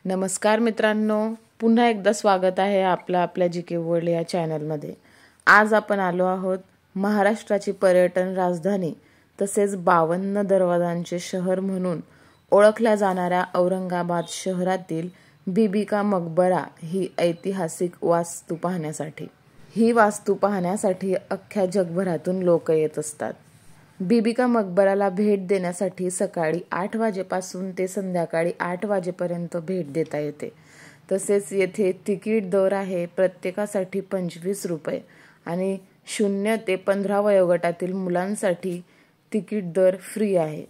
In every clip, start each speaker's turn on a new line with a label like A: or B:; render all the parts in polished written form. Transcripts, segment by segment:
A: नमस्कार मित्रांनो, पुन्हा एकदा स्वागत आहे आपल्या जीके वर्ल्ड या चॅनलमध्ये। आज आपण आलो आहोत महाराष्ट्राची पर्यटन राजधानी तसेच 52 दरवाजांचे शहर म्हणून ओळखल्या जाणाऱ्या औरंगाबाद शहरातील बीबी का मकबरा ही ऐतिहासिक वास्तू पाहण्यासाठी। ही वास्तू पाहण्यासाठी अख्ख्या जगभरातून लोक येत असतात। बीबी का मकबराला भेट देण्यासाठी सकाळी 8 वाजेपासून ते संध्याकाळी 8 वाजेपर्यंत भेट देता येते। तसेच येथे तिकीट दर आहे प्रत्येकासाठी 25 रुपये आणि 0 ते 15 वयोगटातील मुलांसाठी तिकीट दर फ्री आहे।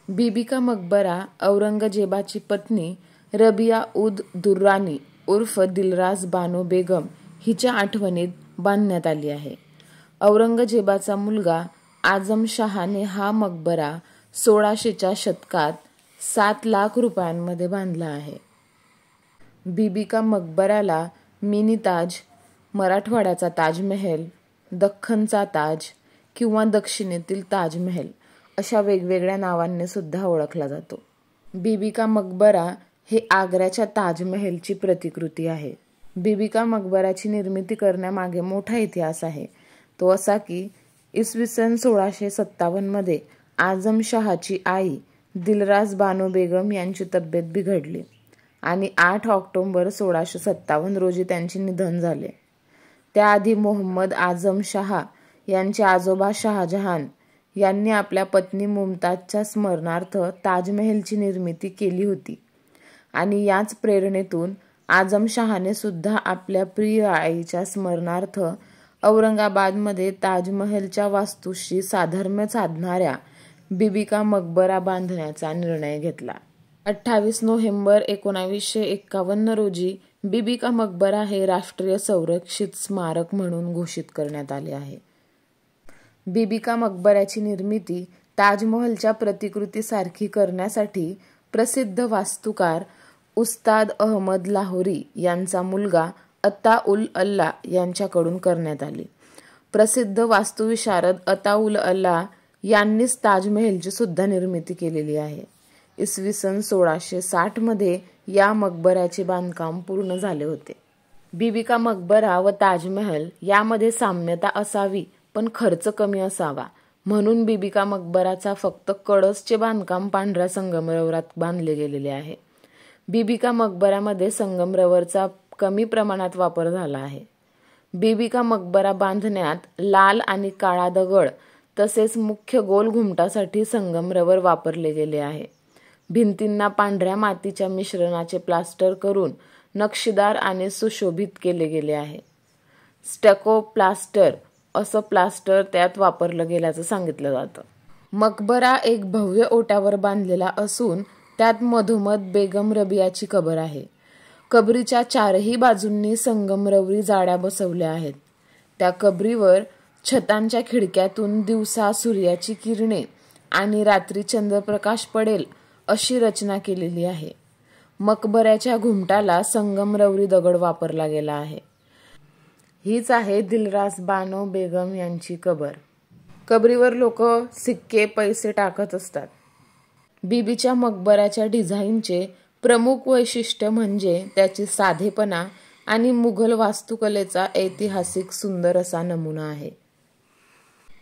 A: बीबी का मकबरा औरंगजेबाची पत्नी रबिया उद दुर्रानी उर्फ दिलरास बानो बेगम हिच्या आठवणीत बांधण्यात आली आहे। औरंगजेबाचा मुलगा आझम शहाने हा मकबरा 1600च्या शतकात 7 लाख रुपयांमध्ये बांधला आहे। बीबी का मकबराला मिनी ताज, मराठवाड्याचा ताजमहल, दख्खनचा ताज किंवा दक्षिणेतील ताजमहल अशा वेगवेगळ्या नावांनी सुद्धा ओळखला जातो। बीबी का मकबरा हे आग्र्याच्या ताजमहलची प्रतिकृती आहे। बीबी का मकबराची निर्मिती करण्यामागे मोठा इतिहास आहे। तो असा की इसवी सन 1657 मध्ये आझम शहाची आई दिलरास बानो बेगम यांची तब्येत बिघडली आणि 8 ऑक्टोबर 1657 रोजी त्यांचे निधन झाले। त्याआधी मोहम्मद आझम शहा यांचे आजोबा शहाजहान यांनी आपल्या पत्नी मुमताजच्या स्मरणार्थ ताजमहलची निर्मिती केली होती आणि याच प्रेरणेतून आझम शहाने सुद्धा आपल्या प्रिय आईच्या स्मरणार्थ औरंगाबादमध्ये ताजमहलच्या वास्तूशी साधर्म्य साधणाऱ्या बीबी का मकबरा बांधण्याचा निर्णय घेतला। 28 नोव्हेंबर 1951 रोजी बीबी का मकबरा हे राष्ट्रीय संरक्षित स्मारक म्हणून घोषित करण्यात आले आहे। बीबी का मकबऱ्याची निर्मिती ताजमहलच्या प्रतिकृतीसारखी करण्यासाठी प्रसिद्ध वास्तुकार उस्ताद अहमद लाहोरी यांचा मुलगा अता-उल अल्ला यांच्याकडून करण्यात आली। प्रसिद्ध वास्तुविशारद अता-उल अल्ला यांनीच ताजमहलची सुद्धा निर्मिती केलेली आहे। इसवी सन 1660 मध्ये या मकबऱ्याचे बांधकाम पूर्ण झाले होते। बीबी का मकबरा व ताजमहल यामध्ये साम्यता असावी पण खर्च कमी असावा म्हणून बीबी का मकबराचा फक्त कळसचे बांधकाम पांढऱ्या संगमरवरात बांधले गेलेले आहे। बीबी का मकबरामध्ये संगमरवरचा कमी प्रमाणात वापर झाला आहे। बीबी का मकबरा बांधण्यात लाल आणि काळा दगड तसेच मुख्य गोल घुमटासाठी संगमरवर वापरले गेले आहे। भिंतींना पांढऱ्या मातीच्या मिश्रणाचे प्लास्टर करून नक्षीदार आणि सुशोभित केले गेले आहे। स्टको प्लास्टर असं प्लास्टर त्यात वापरलं गेल्याचं सांगितलं जातं। मकबरा एक भव्य ओट्यावर बांधलेला असून त्यात मधोमध बेगम रबियाची कबर आहे। कबरीच्या चारही बाजूंनी संगमरवरी जाळ्या बसवल्या आहेत। त्या कबरीवर छतांच्या खिडक्यातून दिवसा सूर्याची किरणे आणि रात्री चंद्रप्रकाश पडेल अशी रचना केलेली आहे। मकबऱ्याच्या घुमटाला संगमरवरी दगड वापरला गेला आहे। हीच आहे दिलरास बानो बेगम यांची कबर। कबरीवर लोक सिक्के पैसे टाकत असतात। बीबीच्या मकबऱ्याच्या डिझाईनचे प्रमुख वैशिष्ट्य म्हणजे त्याची साधेपणा आणि मुघल वास्तुकलेचा ऐतिहासिक सुंदर असा नमुना आहे।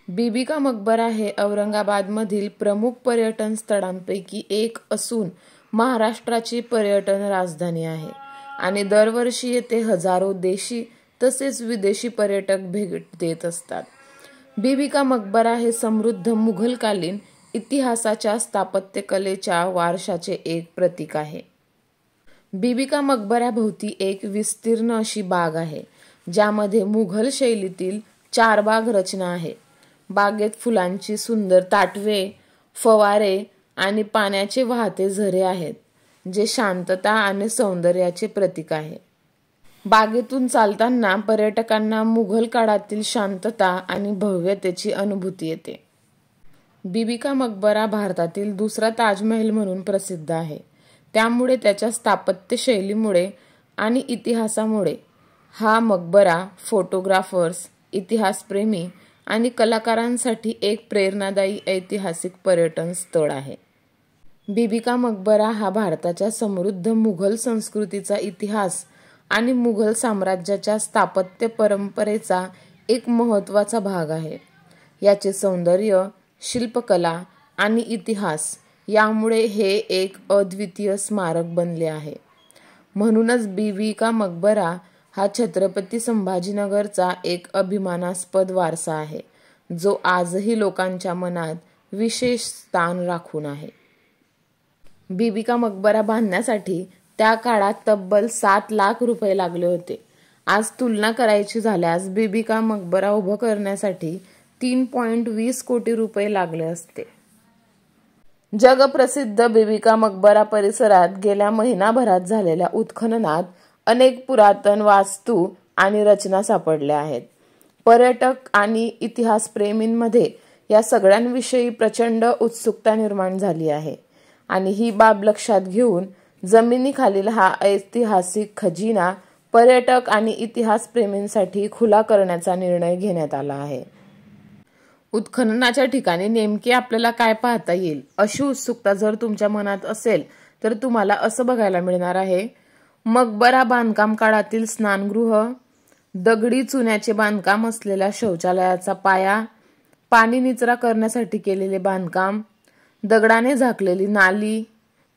A: बीबी का मकबरा हे औरंगाबादमधील प्रमुख पर्यटन स्थळांपैकी एक असून महाराष्ट्राची पर्यटन राजधानी आहे आणि दरवर्षी येथे हजारो देशी तसेच विदेशी पर्यटक भेट देत असतात। बीबी का मकबरा हे समृद्ध मुघलकालीन इतिहासाच्या स्थापत्यकलेच्या वारशाचे एक प्रतीक आहे। बीबी का मकबऱ्याभोवती एक विस्तीर्ण अशी बाग आहे ज्यामध्ये मुघल शैलीतील 4 बाग रचना आहे। बागेत फुलांची सुंदर ताटवे, फवारे आणि पाण्याचे वाहते झरे आहेत जे शांतता आणि सौंदर्याचे प्रतीक आहे। बागेतून चालताना पर्यटकांना मुघल काळातील शांतता आणि भव्यतेची अनुभूती येते। बीबी का मकबरा भारतातील दुसरा ताजमहल म्हणून प्रसिद्ध आहे। त्यामुळे त्याच्या स्थापत्य शैलीमुळे आणि इतिहासामुळे हा मकबरा फोटोग्राफर्स, इतिहासप्रेमी आणि कलाकारांसाठी एक प्रेरणादायी ऐतिहासिक पर्यटन स्थळ आहे। बीबी का मकबरा हा भारताच्या समृद्ध मुघल संस्कृतीचा इतिहास आणि मुघल साम्राज्याच्या स्थापत्य परंपरेचा एक महत्त्वाचा भाग आहे. याचे सौंदर्य, शिल्पकला आणि इतिहास यामुळे हे एक अद्वितीय स्मारक बनले आहे. म्हणूनच बीबी का मकबरा हा छत्रपती संभाजीनगरचा एक अभिमानास्पद वारसा आहे, जो आजही लोकांच्या मनात विशेष स्थान राखून आहे. बीबी का मकबरा बांधण्यासाठी त्या काळात तब्बल 7 लाख रुपये लागले होते. आज तुलना करायची झाल्यास बीबी का मकबरा उभं करण्यासाठी 3.20 कोटी रुपये लागले असते. जगप्रसिद्ध बीबी का मकबरा परिसरात गेल्या महिनाभरात झालेल्या उत्खननात अनेक पुरातन वास्तू आणि रचना सापडल्या आहेत. पर्यटक आणि इतिहासप्रेमींमध्ये या सगळ्यांविषयी प्रचंड उत्सुकता निर्माण झाली आहे आणि ही बाब लक्षात घेऊन जमिनीखालील हा ऐतिहासिक खजिना पर्यटक आणि इतिहासप्रेमींसाठी खुला करण्याचा निर्णय घेण्यात आला आहे. उत्खननाच्या ठिकाणी नेमके आपल्याला काय पाहता येईल अशी उत्सुकता जर तुमच्या मनात असेल तर तुम्हाला असं बघायला मिळणार आहे. मकबरा बांधकाम काळातील स्नानगृह, दगडी चुन्याचे बांधकाम असलेल्या शौचालयाचा पाया, पाणी निचरा करण्यासाठी केलेले बांधकाम, दगडाने झाकलेली नाली,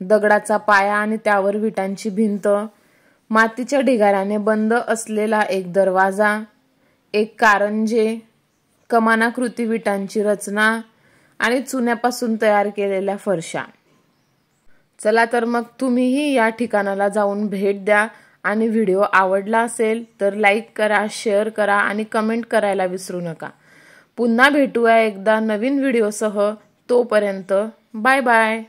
A: दगडाचा पाया आणि त्यावर विटांची भिंत, मातीच्या ढिगाऱ्याने बंद असलेला एक दरवाजा, एक कारंजे, कमानाकृती विटांची रचना आणि चुन्यापासून तयार केलेल्या फरशा. चला तर मग तुम्हीही या ठिकाणाला जाऊन भेट द्या आणि व्हिडिओ आवडला असेल तर लाईक करा, शेअर करा आणि कमेंट करायला विसरू नका. पुन्हा भेटूया एकदा नवीन व्हिडिओसह. तोपर्यंत बाय बाय.